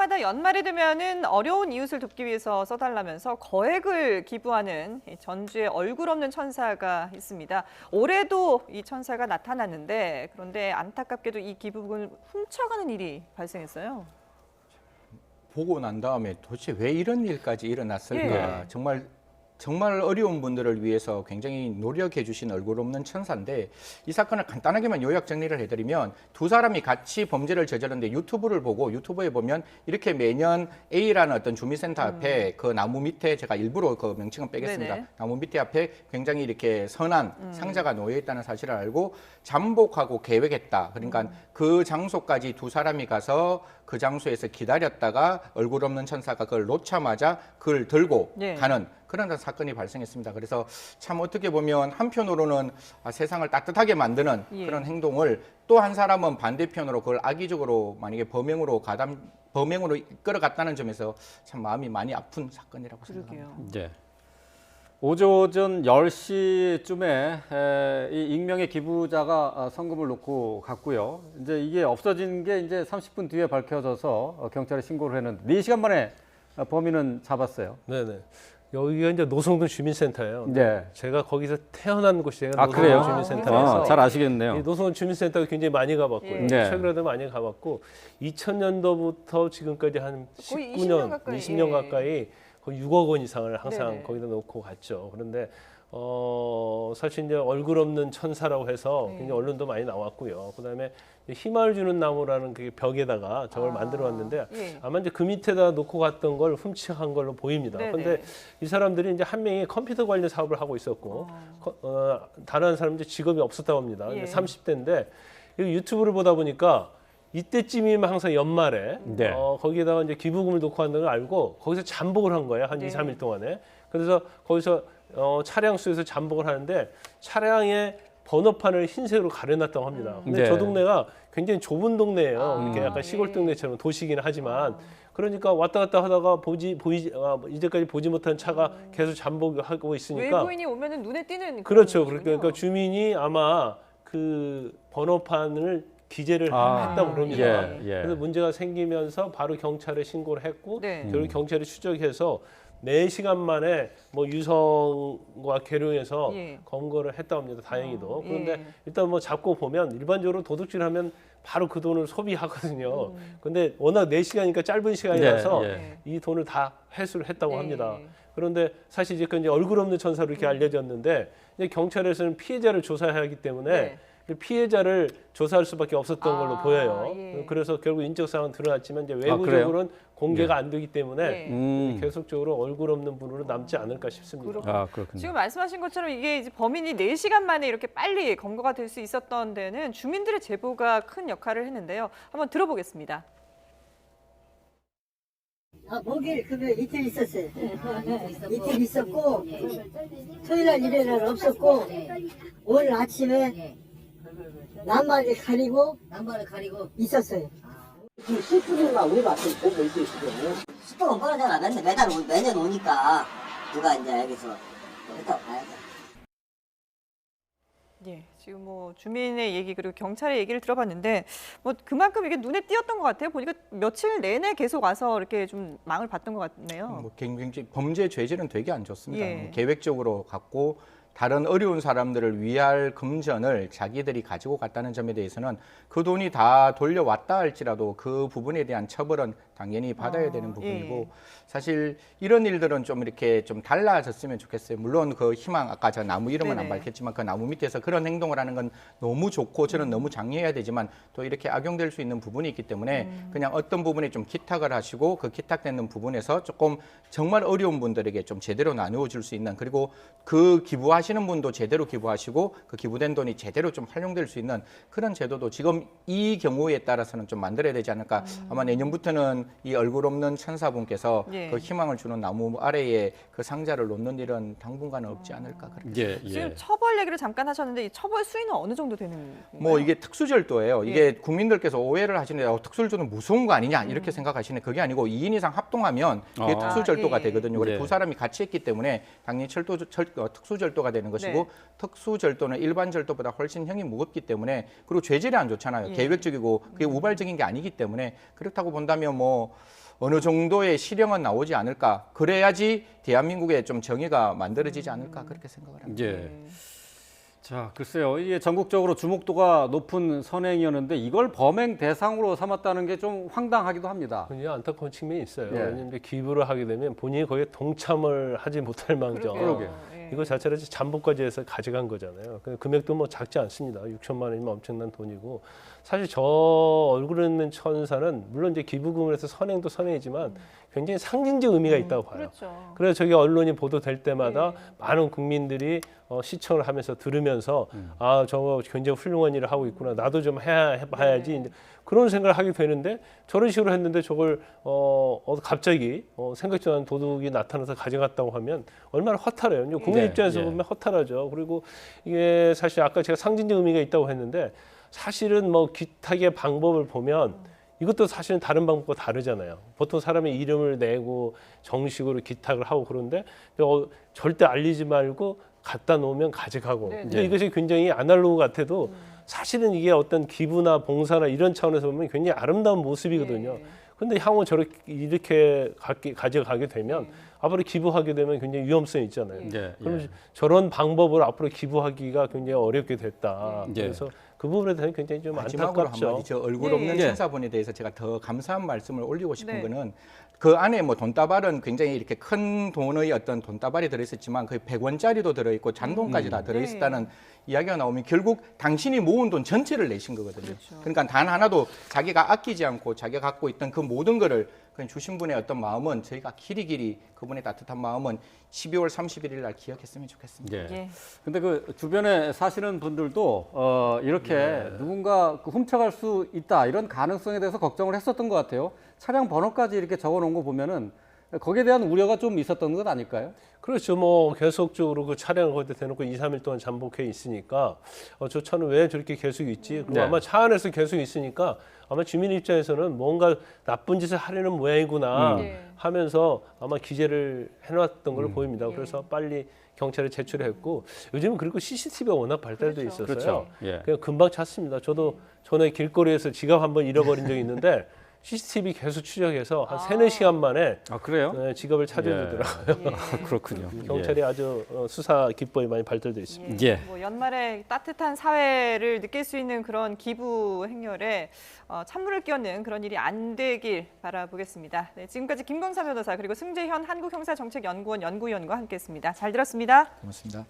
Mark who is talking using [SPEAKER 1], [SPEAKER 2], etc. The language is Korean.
[SPEAKER 1] 해마다 연말이 되면은 어려운 이웃을 돕기 위해서 써달라면서 거액을 기부하는 전주의 얼굴 없는 천사가 있습니다. 올해도 이 천사가 나타났는데 그런데 안타깝게도 이 기부금을 훔쳐가는 일이 발생했어요.
[SPEAKER 2] 보고 난 다음에 도대체 왜 이런 일까지 일어났을까?
[SPEAKER 1] 예.
[SPEAKER 2] 정말 어려운 분들을 위해서 굉장히 노력해 주신 얼굴 없는 천사인데 이 사건을 간단하게만 요약 정리를 해드리면 두 사람이 같이 범죄를 저질렀는데 유튜브를 보고 유튜브에 보면 이렇게 매년 A라는 어떤 주민센터 앞에 그 나무 밑에 제가 일부러 그 명칭은 빼겠습니다.
[SPEAKER 1] 네네.
[SPEAKER 2] 나무 밑에 앞에 굉장히 이렇게 선한 상자가 놓여 있다는 사실을 알고 잠복하고 계획했다. 그러니까 그 장소까지 두 사람이 가서 그 장소에서 기다렸다가 얼굴 없는 천사가 그걸 놓자마자 그걸 들고
[SPEAKER 1] 예.
[SPEAKER 2] 가는 그런 사건이 발생했습니다. 그래서 참 어떻게 보면 한편으로는 세상을 따뜻하게 만드는
[SPEAKER 1] 예.
[SPEAKER 2] 그런 행동을 또 한 사람은 반대편으로 그걸 악의적으로 만약에 범행으로 이끌어갔다는 점에서 참 마음이 많이 아픈 사건이라고 생각합니다.
[SPEAKER 1] 그러게요.
[SPEAKER 3] 네. 오전 10시쯤에 이 익명의 기부자가 성금을 놓고 갔고요. 이제 이게 없어진 게 이제 30분 뒤에 밝혀져서 경찰에 신고를 했는데 4시간 만에 범인은 잡았어요.
[SPEAKER 4] 네네. 여기가 이제 노성동 주민센터예요.
[SPEAKER 3] 네.
[SPEAKER 4] 제가 거기서 태어난 곳이에요.
[SPEAKER 3] 아,
[SPEAKER 4] 노성동
[SPEAKER 3] 그래요?
[SPEAKER 4] 주민센터에서.
[SPEAKER 3] 잘 아시겠네요.
[SPEAKER 4] 이 노성동 주민센터가 굉장히 많이 가봤고요.
[SPEAKER 1] 예.
[SPEAKER 3] 네.
[SPEAKER 4] 최근에도 많이 가봤고 2000년도부터 지금까지 한
[SPEAKER 1] 거의
[SPEAKER 4] 19년,
[SPEAKER 1] 20년 가까이,
[SPEAKER 4] 20년
[SPEAKER 1] 예.
[SPEAKER 4] 가까이 거의 6억 원 이상을 항상
[SPEAKER 1] 네네.
[SPEAKER 4] 거기다 놓고 갔죠. 그런데 사실 이제 얼굴 없는 천사라고 해서
[SPEAKER 1] 네.
[SPEAKER 4] 굉장히 언론도 많이 나왔고요. 그다음에 희망을 주는 나무라는 그 벽에다가 저걸 만들어 왔는데
[SPEAKER 1] 예.
[SPEAKER 4] 아마 이제 그 밑에다 놓고 갔던 걸 훔쳐간 걸로 보입니다.
[SPEAKER 1] 네네.
[SPEAKER 4] 그런데 이 사람들이 이제 한 명이 컴퓨터 관련 사업을 하고 있었고 다른 한 사람은 이제 직업이 없었다고 합니다.
[SPEAKER 1] 예.
[SPEAKER 4] 30대인데 유튜브를 보다 보니까 이때쯤이면 항상 연말에
[SPEAKER 3] 네.
[SPEAKER 4] 거기에다가 이제 기부금을 놓고 한다는 걸 알고 거기서 잠복을 한 거예요. 한
[SPEAKER 1] 네.
[SPEAKER 4] 2, 3일 동안에. 그래서 거기서 차량 수에서 잠복을 하는데 차량의 번호판을 흰색으로 가려놨다고 합니다. 근데
[SPEAKER 3] 네.
[SPEAKER 4] 저 동네가 굉장히 좁은 동네예요. 이렇게 약간
[SPEAKER 1] 네.
[SPEAKER 4] 시골 동네처럼 도시긴 하지만 그러니까 왔다 갔다 하다가 이제까지 보지 못한 차가 계속 잠복하고 있으니까
[SPEAKER 1] 외부인이 오면은 눈에 띄는
[SPEAKER 4] 그렇죠.
[SPEAKER 1] 그런
[SPEAKER 4] 그러니까
[SPEAKER 1] 거군요.
[SPEAKER 4] 주민이 아마 그 번호판을 기재를
[SPEAKER 3] 아,
[SPEAKER 4] 했다고 그럽니다.
[SPEAKER 3] 예, 예.
[SPEAKER 4] 그래서 문제가 생기면서 바로 경찰에 신고를 했고
[SPEAKER 1] 네.
[SPEAKER 4] 결국 경찰이 추적해서 4시간 만에 뭐 유성과 계룡해서
[SPEAKER 1] 예.
[SPEAKER 4] 검거를 했다고 합니다. 다행히도.
[SPEAKER 1] 예.
[SPEAKER 4] 그런데 일단 뭐 잡고 보면 일반적으로 도둑질하면 바로 그 돈을 소비하거든요. 근데 워낙 4시간이니까 짧은 시간이라서
[SPEAKER 3] 예.
[SPEAKER 4] 이 돈을 다 회수를 했다고
[SPEAKER 1] 네.
[SPEAKER 4] 합니다. 그런데 사실 이제 얼굴 없는 천사로 이렇게 알려졌는데 이제 경찰에서는 피해자를 조사해야 하기 때문에
[SPEAKER 1] 네.
[SPEAKER 4] 피해자를 조사할 수밖에 없었던 걸로 보여요.
[SPEAKER 1] 예.
[SPEAKER 4] 그래서 결국 인적 사항은 드러났지만 이제
[SPEAKER 3] 그래요?
[SPEAKER 4] 외부적으로는 공개가 안 되기 때문에
[SPEAKER 1] 네.
[SPEAKER 4] 계속적으로 얼굴 없는 분으로 남지 않을까 싶습니다.
[SPEAKER 1] 그렇군요.
[SPEAKER 3] 그렇군요.
[SPEAKER 1] 지금 말씀하신 것처럼 이게 이제 범인이 4시간 만에 이렇게 빨리 검거가 될 수 있었던 데는 주민들의 제보가 큰 역할을 했는데요. 한번 들어보겠습니다.
[SPEAKER 5] 목요일, 금요일 이틀 있었어요. 이틀 있었고, 토요일날 일요일날 없었고, 오늘 아침에 남발을 가리고 있었어요.
[SPEAKER 6] 슈퍼가 왜 봤어요? 보고 있어요, 지금.
[SPEAKER 7] 슈퍼는 뻔하잖아. 매년 오니까 누가 이제 여기서 했다고 봐야죠.
[SPEAKER 1] 예, 지금 뭐 주민의 얘기 그리고 경찰의 얘기를 들어봤는데 뭐 그만큼 이게 눈에 띄었던 것 같아요. 보니까 며칠 내내 계속 와서 이렇게 좀 망을 봤던 것 같네요.
[SPEAKER 2] 뭐 굉장히 범죄 죄질은 되게 안 좋습니다.
[SPEAKER 1] 예.
[SPEAKER 2] 뭐 계획적으로 갖고 다른 어려운 사람들을 위할 금전을 자기들이 가지고 갔다는 점에 대해서는 그 돈이 다 돌려왔다 할지라도 그 부분에 대한 처벌은 당연히 받아야 되는 부분이고
[SPEAKER 1] 예.
[SPEAKER 2] 사실 이런 일들은 좀 이렇게 좀 달라졌으면 좋겠어요. 물론 그 희망 아까 저 나무 이름은
[SPEAKER 1] 네네.
[SPEAKER 2] 안 밝혔지만 그 나무 밑에서 그런 행동을 하는 건 너무 좋고 저는 너무 장려해야 되지만 또 이렇게 악용될 수 있는 부분이 있기 때문에 그냥 어떤 부분에 좀 기탁을 하시고 그 기탁되는 부분에서 조금 정말 어려운 분들에게 좀 제대로 나누어 줄 수 있는 그리고 그 기부하시는 분도 제대로 기부하시고 그 기부된 돈이 제대로 좀 활용될 수 있는 그런 제도도 지금 이 경우에 따라서는 좀 만들어야 되지 않을까. 아마 내년부터는 이 얼굴 없는 천사분께서
[SPEAKER 1] 예.
[SPEAKER 2] 그 희망을 주는 나무 아래에 그 상자를 놓는 일은 당분간은 없지 않을까. 그렇게.
[SPEAKER 1] 지금 처벌 얘기를 잠깐 하셨는데 이 처벌 수위는 어느 정도 되는 건가요?
[SPEAKER 2] 뭐 이게 특수절도예요. 이게 국민들께서 오해를 하시는데 특수절도는 무서운 거 아니냐 이렇게 생각하시는 그게 아니고 2인 이상 합동하면 이게 특수절도가
[SPEAKER 1] 예.
[SPEAKER 2] 되거든요. 그래서
[SPEAKER 3] 예.
[SPEAKER 2] 두 사람이 같이 했기 때문에 당연히 특수절도가 되는 것이고
[SPEAKER 1] 네.
[SPEAKER 2] 특수절도는 일반 절도보다 훨씬 형이 무겁기 때문에 그리고 죄질이 안 좋잖아요.
[SPEAKER 1] 예.
[SPEAKER 2] 계획적이고 그게 우발적인 게 아니기 때문에 그렇다고 본다면 뭐 어느 정도의 실형은 나오지 않을까. 그래야지 대한민국에 좀 정의가 만들어지지 않을까 그렇게 생각을 합니다.
[SPEAKER 3] 예. 자, 글쎄요. 이게 전국적으로 주목도가 높은 선행이었는데 이걸 범행 대상으로 삼았다는 게 좀 황당하기도 합니다.
[SPEAKER 4] 굉장히 안타까운 측면이 있어요.
[SPEAKER 3] 예.
[SPEAKER 4] 왜냐하면 이제 기부를 하게 되면 본인이 거기에 동참을 하지 못할 망정
[SPEAKER 3] 그러게요.
[SPEAKER 1] 예.
[SPEAKER 4] 이거 자체를 잠복까지 해서 가져간 거잖아요. 그 금액도 뭐 작지 않습니다. 6천만 원이면 엄청난 돈이고 사실 저 얼굴 있는 천사는 물론 이제 기부금을 해서 선행도 선행이지만 굉장히 상징적 의미가 있다고 봐요.
[SPEAKER 1] 그렇죠.
[SPEAKER 4] 그래서 저게 언론이 보도될 때마다
[SPEAKER 1] 네.
[SPEAKER 4] 많은 국민들이 시청을 하면서 들으면서 아 저거 굉장히 훌륭한 일을 하고 있구나 나도 좀 해봐야지
[SPEAKER 1] 네.
[SPEAKER 4] 이제 그런 생각을 하게 되는데 저런 식으로 했는데 저걸 갑자기 생각지도 않은 도둑이 나타나서 가져갔다고 하면 얼마나 허탈해요. 이제 국민
[SPEAKER 3] 네,
[SPEAKER 4] 입장에서
[SPEAKER 3] 예.
[SPEAKER 4] 보면 허탈하죠. 그리고 이게 사실 아까 제가 상징적 의미가 있다고 했는데 사실은 뭐 기탁의 방법을 보면 이것도 사실은 다른 방법과 다르잖아요. 보통 사람의 이름을 내고 정식으로 기탁을 하고 그런데 절대 알리지 말고 갖다 놓으면 가져가고.
[SPEAKER 1] 네,
[SPEAKER 4] 근데
[SPEAKER 3] 네.
[SPEAKER 4] 이것이 굉장히 아날로그 같아도 사실은 이게 어떤 기부나 봉사나 이런 차원에서 보면 굉장히 아름다운 모습이거든요.
[SPEAKER 1] 예.
[SPEAKER 4] 근데 향후 저렇게 이렇게 가져가게 되면
[SPEAKER 1] 네.
[SPEAKER 4] 앞으로 기부하게 되면 굉장히 위험성이 있잖아요.
[SPEAKER 3] 예.
[SPEAKER 4] 그럼
[SPEAKER 3] 예.
[SPEAKER 4] 저런 방법으로 앞으로 기부하기가 굉장히 어렵게 됐다.
[SPEAKER 3] 예.
[SPEAKER 4] 그래서 그 부분에 대해서 굉장히 좀
[SPEAKER 2] 마지막으로
[SPEAKER 4] 안타깝죠.
[SPEAKER 2] 한마디 저 얼굴
[SPEAKER 1] 예,
[SPEAKER 2] 없는
[SPEAKER 3] 예.
[SPEAKER 2] 천사분에 대해서 제가 더 감사한 말씀을 올리고 싶은
[SPEAKER 1] 네.
[SPEAKER 2] 거는 그 안에 뭐 돈다발은 굉장히 이렇게 큰 돈의 어떤 돈다발이 들어있었지만 거의 100원짜리도 들어있고 잔돈까지 다 들어있었다는 이야기가 나오면 결국 당신이 모은 돈 전체를 내신 거거든요.
[SPEAKER 1] 그렇죠.
[SPEAKER 2] 그러니까 단 하나도 자기가 아끼지 않고 자기가 갖고 있던 그 모든 거를 그냥 주신 분의 어떤 마음은 저희가 길이길이 그분의 따뜻한 마음은 12월 31일 날 기억했으면 좋겠습니다.
[SPEAKER 3] 예.
[SPEAKER 1] 예.
[SPEAKER 3] 근데 그 주변에 사시는 분들도 이렇게 누군가 그 훔쳐갈 수 있다 이런 가능성에 대해서 걱정을 했었던 것 같아요. 차량 번호까지 이렇게 적어놓은 거 보면은 거기에 대한 우려가 좀 있었던 것 아닐까요?
[SPEAKER 4] 그렇죠. 뭐 계속적으로 그 차량을 거기다 대놓고 2, 3일 동안 잠복해 있으니까 저 차는 왜 저렇게 계속 있지? 그리고
[SPEAKER 3] 네.
[SPEAKER 4] 아마 차 안에서 계속 있으니까 아마 주민 입장에서는 뭔가 나쁜 짓을 하려는 모양이구나
[SPEAKER 1] 예.
[SPEAKER 4] 하면서 아마 기재를 해놨던 걸로 보입니다. 그래서 빨리 경찰에 제출했고 요즘은 그리고 CCTV가 워낙 발달돼
[SPEAKER 1] 그렇죠.
[SPEAKER 4] 있어서요.
[SPEAKER 3] 그렇죠. 예.
[SPEAKER 4] 그냥 금방 찾습니다. 저도 전에 길거리에서 지갑 한번 잃어버린 적이 있는데 CCTV 계속 추적해서 한 3-4시간 만에
[SPEAKER 3] 아 그래요?
[SPEAKER 4] 지갑을 찾아주더라고요.
[SPEAKER 1] 예.
[SPEAKER 3] 그렇군요.
[SPEAKER 4] 경찰이 아주 수사 기법이 많이 발달돼 있습니다.
[SPEAKER 3] 예.
[SPEAKER 1] 뭐 연말에 따뜻한 사회를 느낄 수 있는 그런 기부 행렬에 찬물을 끼얹는 그런 일이 안 되길 바라보겠습니다. 네, 지금까지 김광사 변호사 그리고 승재현 한국형사정책연구원 연구위원과 함께했습니다. 잘 들었습니다.
[SPEAKER 2] 고맙습니다.